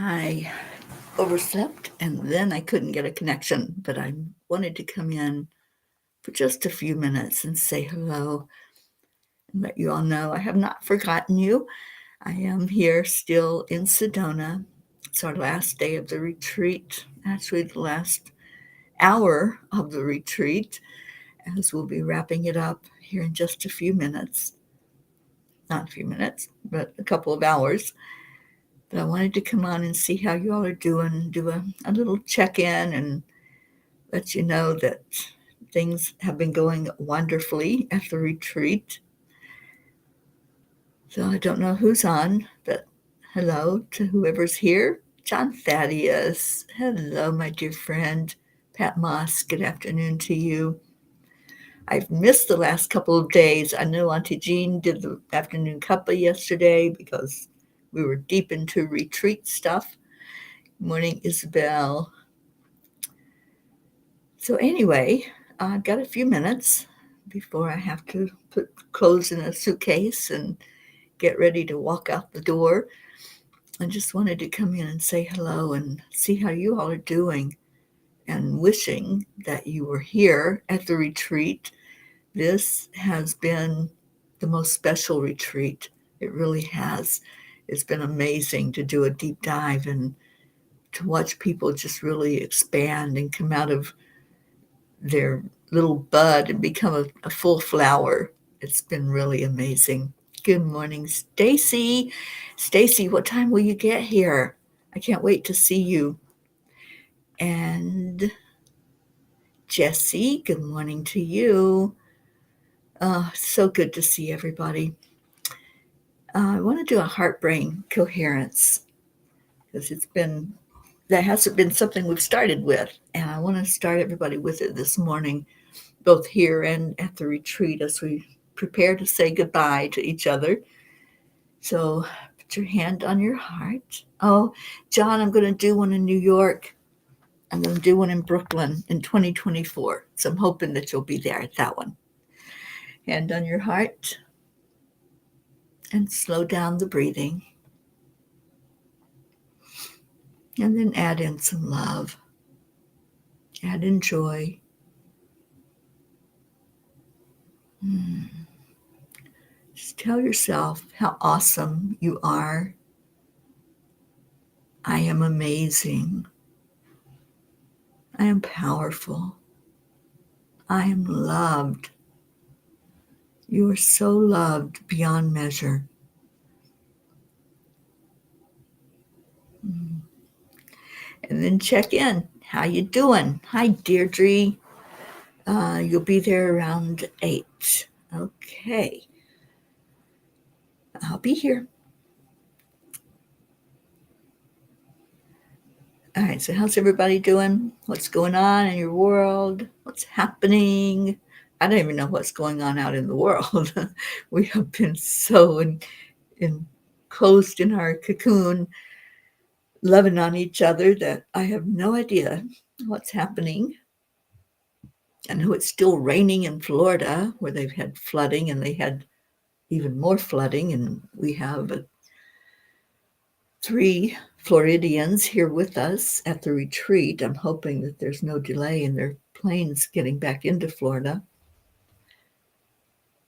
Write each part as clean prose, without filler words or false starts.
I overslept and then I couldn't get a connection, but I wanted to come in for just a few minutes and say hello and let you all know I have not forgotten you. I am here still in Sedona. It's our last day of the retreat, actually, the last hour of the retreat, as we'll be wrapping it up here in just a few minutes. Not a few minutes, but a couple of hours. But I wanted to come on and see how you all are doing, do a little check-in and let you know that things have been going wonderfully at the retreat. So I don't know who's on, but hello to whoever's here. John Thaddeus, hello, my dear friend. Pat Moss, good afternoon to you. I've missed the last couple of days. I know Auntie Jean did the afternoon cuppa yesterday because we were deep into retreat stuff. Morning, Isabel. So anyway, I've got a few minutes before I have to put clothes in a suitcase and get ready to walk out the door. I just wanted to come in and say hello and see how you all are doing and wishing that you were here at the retreat. This has been the most special retreat. It really has. It's been amazing to do a deep dive and to watch people just really expand and come out of their little bud and become a full flower. It's been really amazing. Good morning, Stacy. Stacy, what time will you get here? I can't wait to see you. And Jessie, good morning to you. So good to see everybody. I want to do a heart brain coherence because that hasn't been something we've started with, and I want to start everybody with it this morning, both here and at the retreat as we prepare to say goodbye to each other. So put your hand on your heart. Oh, John, I'm going to do one in New York. I'm going to do one in Brooklyn in 2024. So I'm hoping that you'll be there at that one. Hand on your heart and slow down the breathing. And then add in some love. Add in joy. Just tell yourself how awesome you are. I am amazing. I am powerful. I am loved. You are so loved beyond measure. And then check in. How you doing? Hi, Deirdre. You'll be there around 8. Okay. I'll be here. All right, so how's everybody doing? What's going on in your world? What's happening? I don't even know what's going on out in the world. We have been so enclosed in our cocoon, loving on each other, that I have no idea what's happening. I know it's still raining in Florida, where they've had flooding, and they had even more flooding, and we have 3 Floridians here with us at the retreat. I'm hoping that there's no delay in their planes getting back into Florida.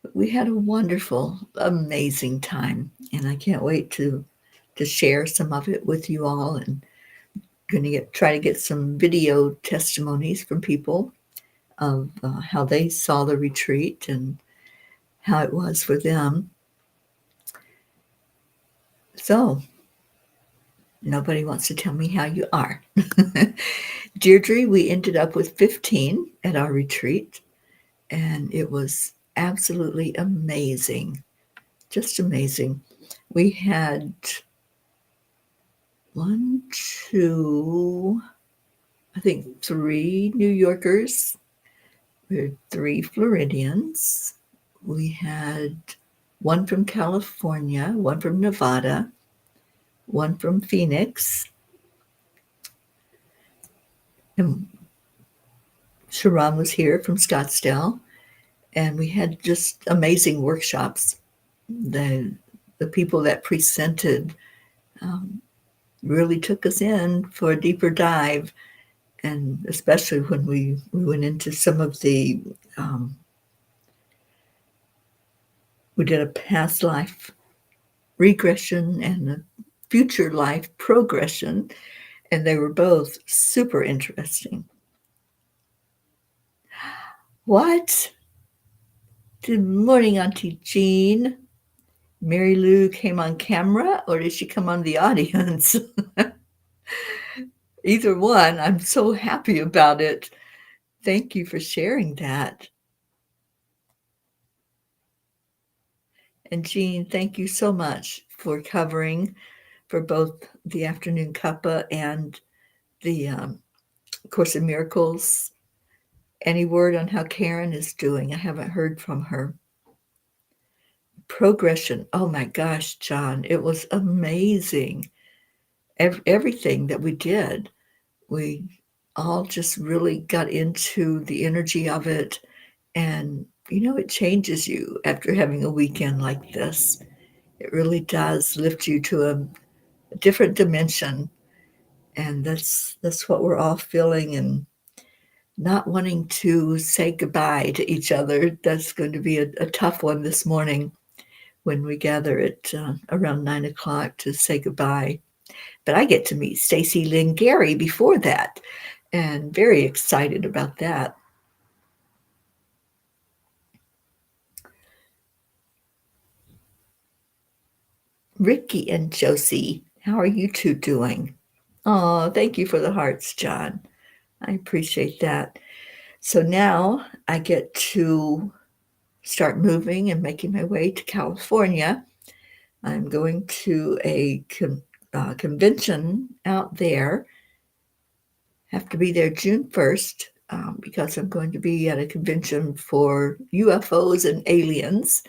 But we had a wonderful, amazing time, and I can't wait to share some of it with you all, and going to try to get some video testimonies from people of how they saw the retreat and how it was for them. So, nobody wants to tell me how you are. Deirdre, we ended up with 15 at our retreat, and it was absolutely amazing. Just amazing. We had 3 New Yorkers. We had 3 Floridians. We had 1 from California, 1 from Nevada, 1 from Phoenix, and Sharon was here from Scottsdale, and we had just amazing workshops. The people that presented really took us in for a deeper dive, and especially when we went into some of the, we did a past life regression and a future life progression, and they were both super interesting. What? Good morning, Auntie Jean. Mary Lou came on camera, or did she come on the audience? Either one. I'm so happy about it. Thank you for sharing that. And Jean, thank you so much for covering for both the Afternoon Cuppa and the Course in Miracles. Any word on how Karen is doing? I haven't heard from her. Progression. Oh my gosh, John, it was amazing. Everything that we did, we all just really got into the energy of it. And, it changes you after having a weekend like this. It really does lift you to a different dimension. And that's what we're all feeling, and not wanting to say goodbye to each other. That's going to be a tough one this morning when we gather at around 9 o'clock to say goodbye. But I get to meet Stacy Lynn Gary before that, and very excited about that. Ricky and Josie, how are you two doing? Oh, thank you for the hearts, John. I appreciate that. So now I get to start moving and making my way to California. I'm going to a convention out there. Have to be there June 1st because I'm going to be at a convention for UFOs and aliens.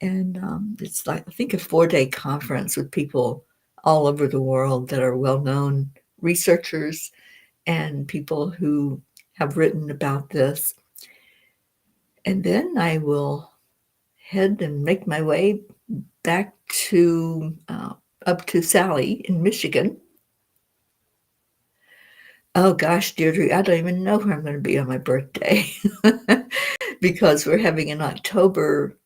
And it's like, I think, a 4-day conference with people all over the world that are well-known researchers and people who have written about this. And then I will head and make my way back to up to Sally in Michigan. Oh gosh, Deirdre, I don't even know where I'm going to be on my birthday because we're having an October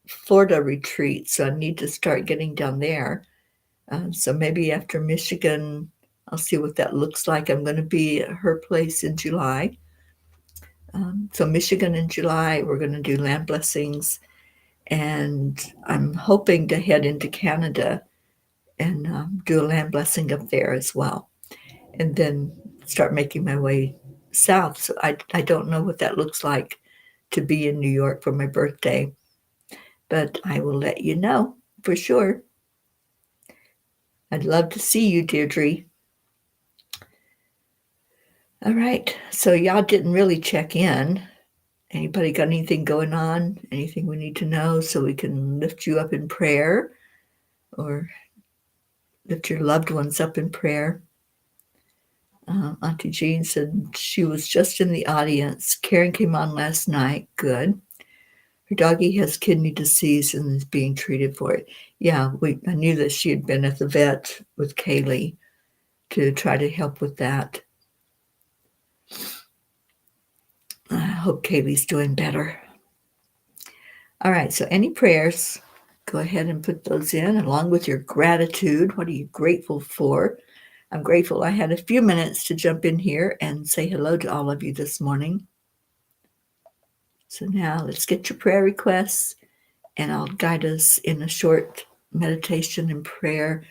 Florida retreat, so I need to start getting down there. So maybe after Michigan, I'll see what that looks like. I'm going to be at her place in July. So Michigan in July, we're going to do land blessings, and I'm hoping to head into Canada and do a land blessing up there as well, and then start making my way south. So I don't know what that looks like to be in New York for my birthday, but I will let you know for sure. I'd love to see you, Deirdre. All right, so y'all didn't really check in. Anybody got anything going on? Anything we need to know so we can lift you up in prayer, or lift your loved ones up in prayer? Auntie Jean said she was just in the audience. Karen came on last night. Good. Her doggie has kidney disease and is being treated for it. Yeah, I knew that she had been at the vet with Kaylee to try to help with that. I hope Kaylee's doing better. All right, so any prayers, go ahead and put those in along with your gratitude. What are you grateful for? I'm grateful I had a few minutes to jump in here and say hello to all of you this morning. So now let's get your prayer requests, and I'll guide us in a short meditation and prayer.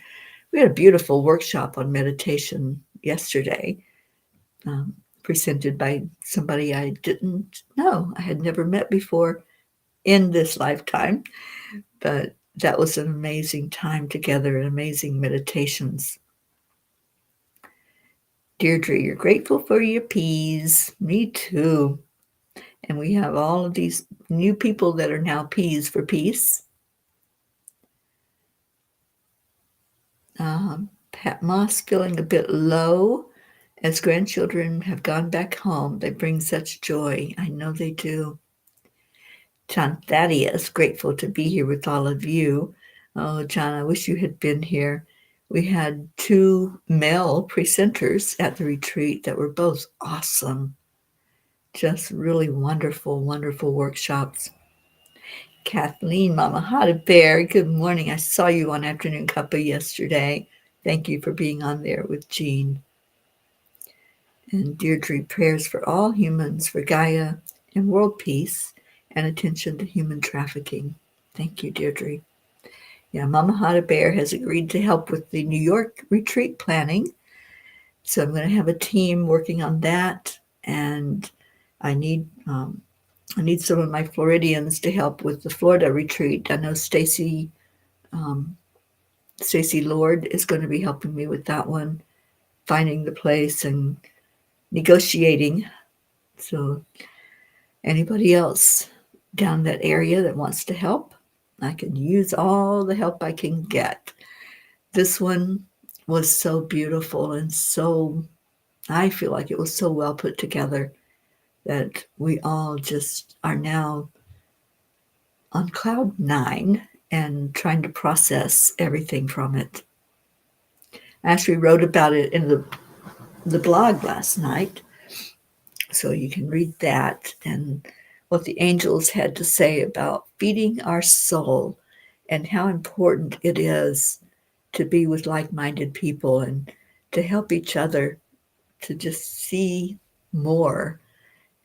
We had a beautiful workshop on meditation yesterday, presented by somebody I didn't know. I had never met before in this lifetime, but that was an amazing time together and amazing meditations. Deirdre, you're grateful for your peas. Me too. And we have all of these new people that are now peas for peace. Pat Moss feeling a bit low as grandchildren have gone back home. They bring such joy. I know they do. John Thaddeus, grateful to be here with all of you. Oh, John, I wish you had been here. We had 2 male presenters at the retreat that were both awesome. Just really wonderful, wonderful workshops. Kathleen, Mama Hot Bear, good morning. I saw you on Afternoon Cuppa yesterday. Thank you for being on there with Jean. And Deirdre, prayers for all humans, for Gaia and world peace, and attention to human trafficking. Thank you, Deirdre. Yeah, Mama Hot Bear has agreed to help with the New York retreat planning. So I'm going to have a team working on that, and I need some of my Floridians to help with the Florida retreat. I know Stacy Lord is going to be helping me with that one, finding the place and negotiating. So anybody else down that area that wants to help, I can use all the help I can get. This one was so beautiful and I feel like it was so well put together that we all just are now on cloud 9 and trying to process everything from it. I actually wrote about it in the blog last night, so you can read that and what the angels had to say about feeding our soul and how important it is to be with like-minded people and to help each other to just see more.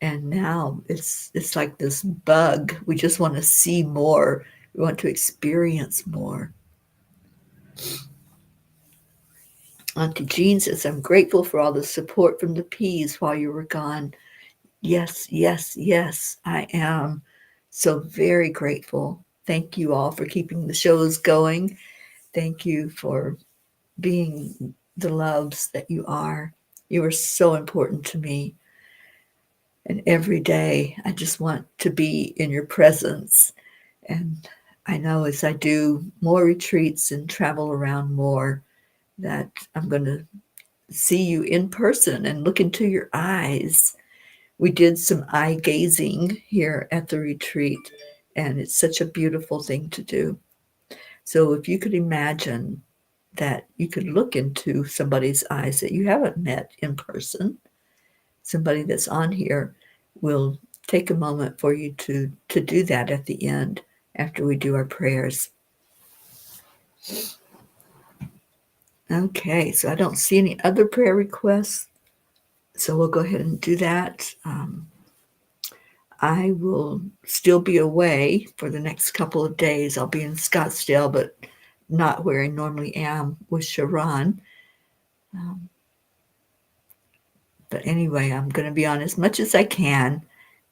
And now it's like this bug. We just want to see more. We want to experience more. Auntie Jean says, I'm grateful for all the support from the P's while you were gone. Yes, yes, yes, I am so very grateful. Thank you all for keeping the shows going. Thank you for being the loves that you are. You are so important to me. And every day I just want to be in your presence. And I know as I do more retreats and travel around more, that I'm going to see you in person and look into your eyes. We did some eye gazing here at the retreat, and it's such a beautiful thing to do. So if you could imagine that you could look into somebody's eyes that you haven't met in person, somebody that's on here will take a moment for you to do that at the end after we do our prayers. Okay, so I don't see any other prayer requests, so we'll go ahead and do that. I will still be away for the next couple of days. I'll be in Scottsdale, but not where I normally am with Sharon. But anyway, I'm going to be on as much as I can,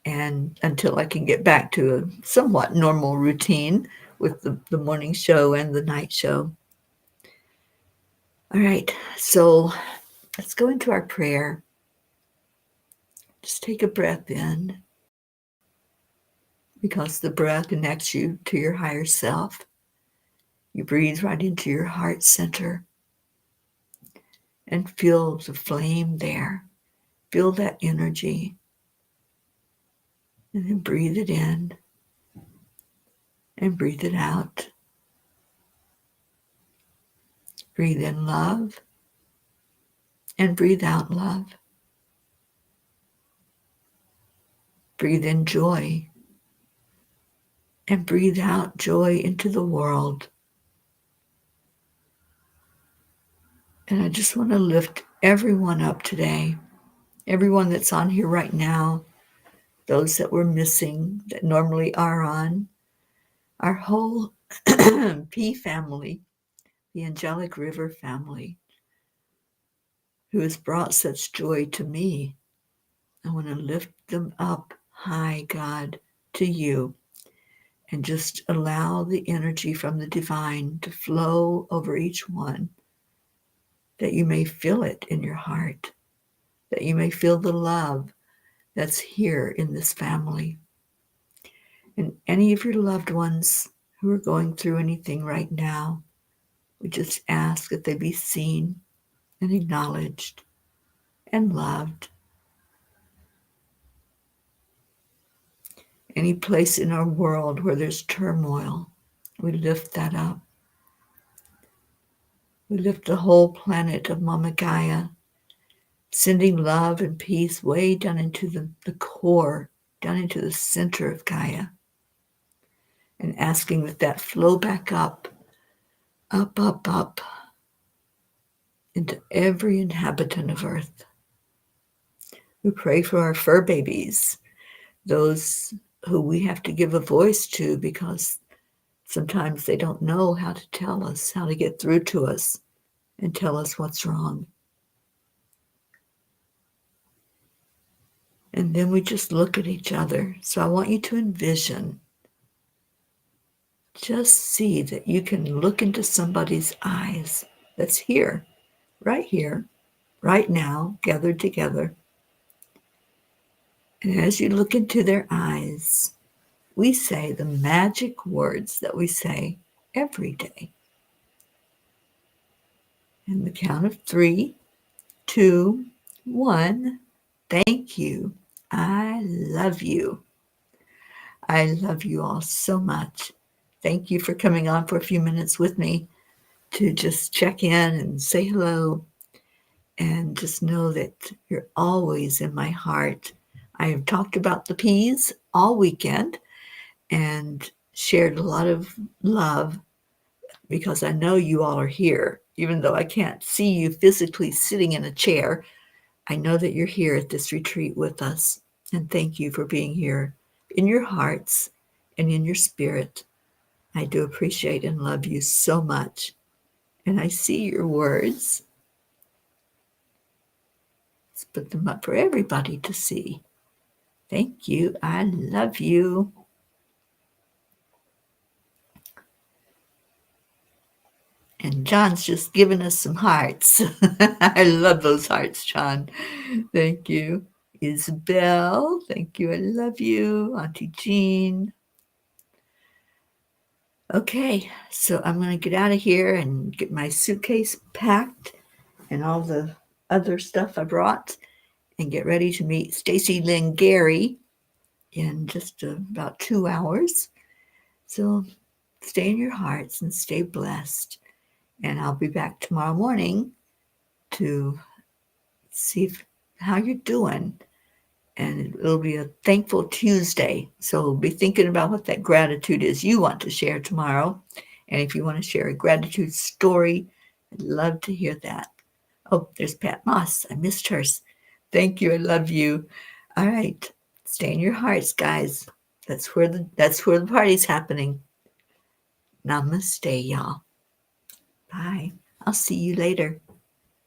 and until I can get back to a somewhat normal routine with the morning show and the night show. All right, so let's go into our prayer. Just take a breath in, because the breath connects you to your higher self. You breathe right into your heart center and feel the flame there. Feel that energy, and then breathe it in and breathe it out. Breathe in love and breathe out love. Breathe in joy and breathe out joy into the world. And I just want to lift everyone up today, everyone that's on here right now, those that we're missing that normally are on, our whole P family, the Angelic River family, who has brought such joy to me. I want to lift them up high, God, to you, and just allow the energy from the divine to flow over each one, that you may feel it in your heart, that you may feel the love that's here in this family. And any of your loved ones who are going through anything right now, we just ask that they be seen and acknowledged and loved. Any place in our world where there's turmoil, we lift that up. We lift the whole planet of Mama Gaia, sending love and peace way down into the core, down into the center of Gaia, and asking that flow back up, up, up, up, into every inhabitant of Earth. We pray for our fur babies, those who we have to give a voice to because sometimes they don't know how to tell us, how to get through to us and tell us what's wrong. And then we just look at each other. So I want you to envision, just see that you can look into somebody's eyes that's here, right now, gathered together. And as you look into their eyes, we say the magic words that we say every day. And the count of 3, 2, 1. Thank you. I love you. I love you all so much. Thank you for coming on for a few minutes with me to just check in and say hello and just know that you're always in my heart. I have talked about the peas all weekend and shared a lot of love because I know you all are here. Even though I can't see you physically sitting in a chair, I know that you're here at this retreat with us. And thank you for being here in your hearts and in your spirit. I do appreciate and love you so much. And I see your words. Let's put them up for everybody to see. Thank you. I love you. And John's just giving us some hearts. I love those hearts, John. Thank you. Isabel, thank you. I love you. Auntie Jean. Okay, so I'm going to get out of here and get my suitcase packed and all the other stuff I brought and get ready to meet Stacy Lynn Gary in just about 2 hours. So stay in your hearts and stay blessed. And I'll be back tomorrow morning to see how you're doing. And it'll be a thankful Tuesday. So be thinking about what that gratitude is you want to share tomorrow. And if you want to share a gratitude story, I'd love to hear that. Oh, there's Pat Moss. I missed hers. Thank you. I love you. All right. Stay in your hearts, guys. That's where the party's happening. Namaste, y'all. Bye. I'll see you later.